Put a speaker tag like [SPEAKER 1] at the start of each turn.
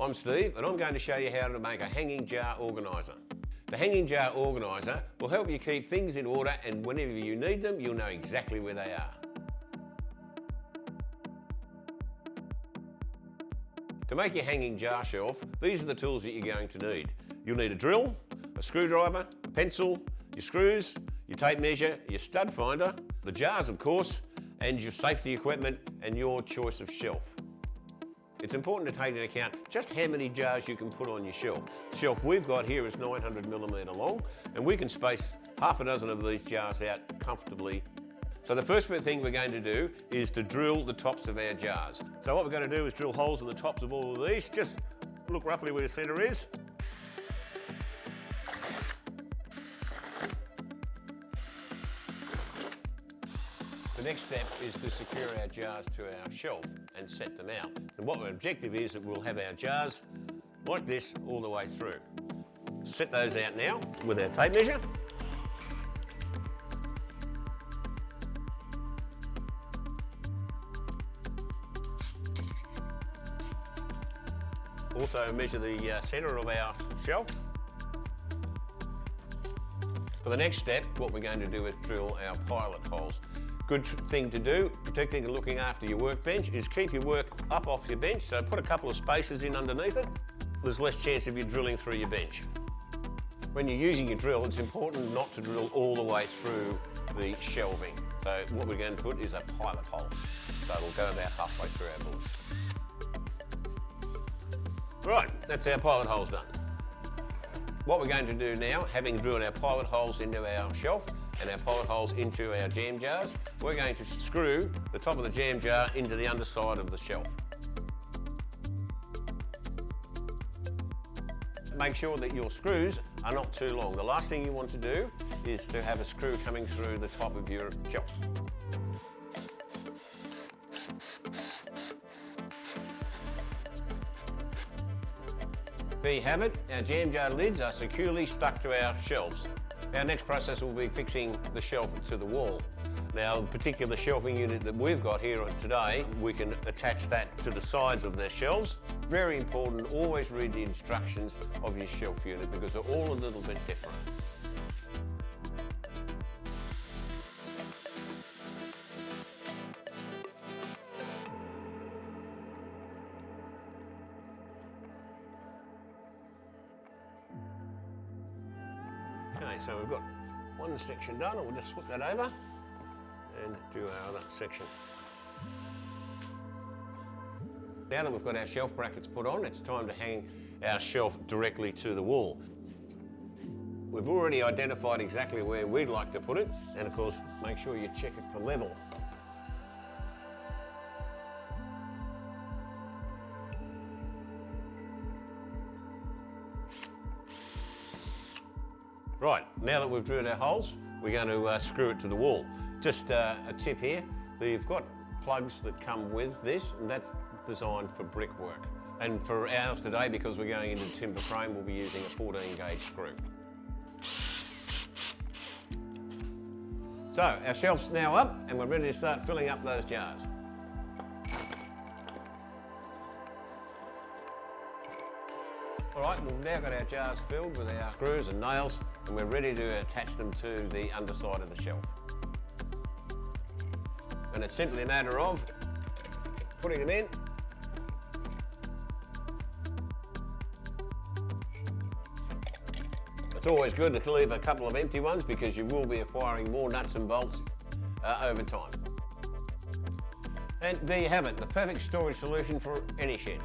[SPEAKER 1] I'm Steve and I'm going to show you how to make a hanging jar organiser. The hanging jar organiser will help you keep things in order, and whenever you need them, you'll know exactly where they are. To make your hanging jar shelf, these are the tools that you're going to need. You'll need a drill, a screwdriver, a pencil, your screws, your tape measure, your stud finder, the jars of course, and your safety equipment and your choice of shelf. It's important to take into account just how many jars you can put on your shelf. The shelf we've got here is 900mm long, and we can space half a dozen of these jars out comfortably. So the first thing we're going to do is to drill the tops of our jars. So what we're going to do is drill holes in the tops of all of these. Just look roughly where the centre is. The next step is to secure our jars to our shelf and set them out. And what our objective is that we'll have our jars like this all the way through. Set those out now with our tape measure. Also measure the centre of our shelf. For the next step, what we're going to do is drill our pilot holes. Good thing to do, protecting and looking after your workbench, is keep your work up off your bench, so put a couple of spaces in underneath it. There's less chance of you drilling through your bench. When you're using your drill, it's important not to drill all the way through the shelving. So what we're going to put is a pilot hole. So it'll go about halfway through our board. Right, that's our pilot holes done. What we're going to do now, having drilled our pilot holes into our shelf and our pilot holes into our jam jars, we're going to screw the top of the jam jar into the underside of the shelf. Make sure that your screws are not too long. The last thing you want to do is to have a screw coming through the top of your shelf. There you have it, our jam jar lids are securely stuck to our shelves. Our next process will be fixing the shelf to the wall. Now, the particular shelving unit that we've got here today, we can attach that to the sides of their shelves. Very important, always read the instructions of your shelf unit because they're all a little bit different. Okay, so we've got one section done, and we'll just flip that over and do our other section. Now that we've got our shelf brackets put on, it's time to hang our shelf directly to the wall. We've already identified exactly where we'd like to put it, and of course, make sure you check it for level. Right, now that we've drilled our holes, we're going to screw it to the wall. Just a tip here, we've got plugs that come with this, and that's designed for brickwork. And for ours today, because we're going into timber frame, we'll be using a 14 gauge screw. So, our shelf's now up, and we're ready to start filling up those jars. All right, we've now got our jars filled with our screws and nails, and we're ready to attach them to the underside of the shelf. And it's simply a matter of putting it in. It's always good to leave a couple of empty ones because you will be acquiring more nuts and bolts over time. And there you have it, the perfect storage solution for any shed.